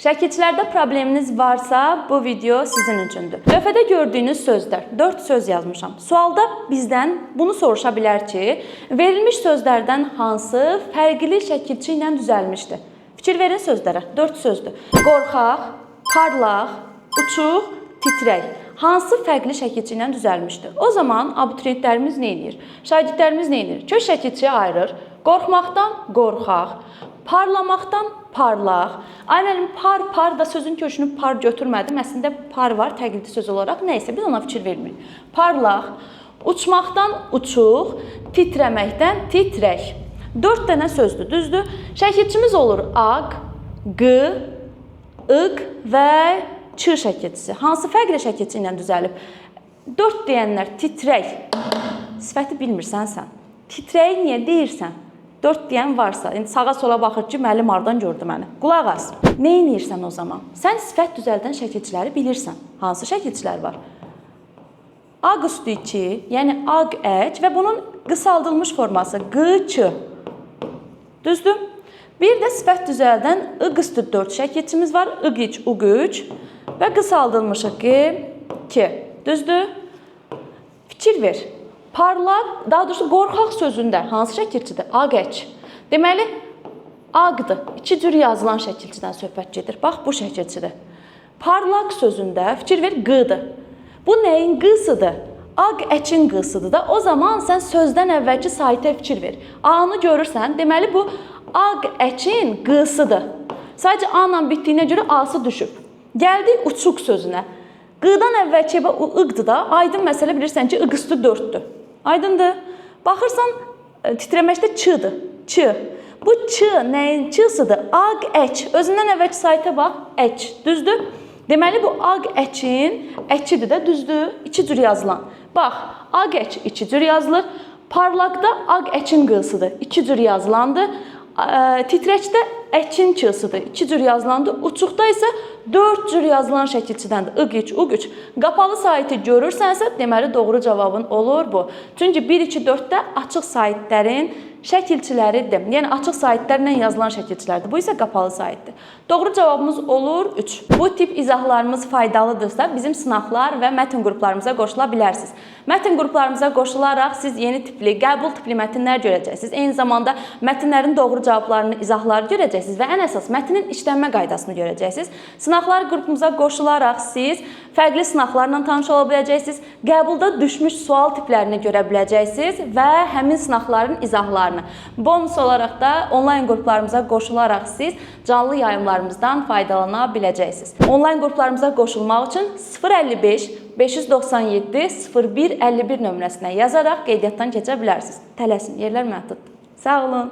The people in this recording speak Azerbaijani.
Şəkilçilərdə probleminiz varsa, bu video sizin üçündür. Lövhədə gördüyünüz sözlər, 4 söz yazmışam. Sualda bizdən bunu soruşa bilər ki, verilmiş sözlərdən hansı fərqli şəkilçi ilə düzəlmişdir? Fikir verin sözlərə, 4 sözdür. Qorxaq, parlaq, uçuq, titrək. Hansı fərqli şəkilçi ilə düzəlmişdir? O zaman abituriyentlərimiz nə edir? Şagirdlərimiz nə edir? Kök şəkilçiyə ayırır. Qorxmaqdan qorxaq, parlamaqdan parlaq. Ay mənim par da sözün kökünü par götürmədim. Əslində par var təqlidi söz olaraq. Nəysə biz ona fikir vermirik. Parlaq, uçmaqdan uçuq, titrəməkdən titrək. 4 dənə sözdür, düzdür? Şəkilçimiz olur aq, q, ıq və ç şəkilçisi. Hansı fərqli şəkilçi ilə düzəlib? 4 deyənlər titrək. Sifəti bilmirsən sən. Titrəyi niyə deyirsən? 4 deyən varsa, indi sağa sola baxır ki, müəllim hardan gördü məni. Qulaq as. Nə edirsən o zaman? Sən sifət düzəldən şəkilçiləri bilirsən. Hansı şəkilçilər var? Aq üstü 2, yəni aq əc və bunun qısaldılmış forması q-ç. Düzdür? Bir də sifət düzəldən ıq üstü 4 şəkilçimiz var. Iq-iç, uq-üç və qısaldılmışı q-k. Düzdür? Fikir ver. Parlaq, daha doğrusu qorxaq sözündə hansı şəkilçidir? Aq-əc. Deməli, aqdır. 2 cür yazılan şəkilçidən söhbət gedir. Bax, bu şəkilçidir. Parlaq sözündə fikir ver, q-dır. Bu nəyin q-sıdır? Aq-əçin q-sıdır da. O zaman sən sözdən əvvəlki saitə fikir ver. A-nı görürsən, deməli bu aq-əçin q-sıdır. Sadəcə A-la bitdiyinə görə A-sı düşüb. Gəldik uçuq sözünə. Q-dan əvvəlki ıq-dır da. Aydın məsələ bilirsən ki, ıq üstü 4-dür. Aydındır. Baxırsan, titrəməkdə ç-dır. Ç. Bu ç nəyin ç-sıdır? Aq-əç. Özündən əvvəlki saitə bax, əç. Düzdür? Deməli, bu aq-əçin əçidir də, düzdür? 2 cür yazılan. Bax, aq-əç 2 cür yazılır. Parlaqda aq-əçin q-sıdır. 2 cür yazılandır. Titrəkdə əçin ç-sıdır. 2 cür yazılandır. Uçuqda isə 4 cür yazılan şəkilçidəndir. Iq-iç, uq-üç. Qapalı saiti görürsənsə, deməli doğru cavabın olur bu. Çünki 1, 2, 4-də açıq saitlərin şəkilçiləridir. Yəni açıq saitlərlə yazılan şəkilçilərdir. Bu isə qapalı saitdir. Doğru cavabımız olur 3. Bu tip izahlarımız faydalıdırsa bizim sınaqlar və mətn qruplarımıza qoşula bilərsiniz. Mətn qruplarımıza qoşularaq siz yeni tipli, qəbul tipli mətnlər görəcəksiniz. Eyni zamanda mətnlərin doğru cavablarını, izahları görəcəksiniz və ən əsas mətnin işlənmə qaydasını görəcəksiniz. Sınaqlar qrupumuza qoşularaq siz fərqli sınaqlarla tanış ola biləcəksiniz. Qəbulda düşmüş sual tiplərini görə biləcəksiniz və həmin sınaqların izahlarını. Bonus olaraq da onlayn qruplarımıza qoşularaq siz canlı yayımlarımızdan faydalana biləcəksiniz. Onlayn qruplarımıza qoşulmaq üçün 055 597 0151 nömrəsinə yazaraq qeydiyyatdan keçə bilərsiniz. Tələsin, yerlər məhduddur. Sağ olun.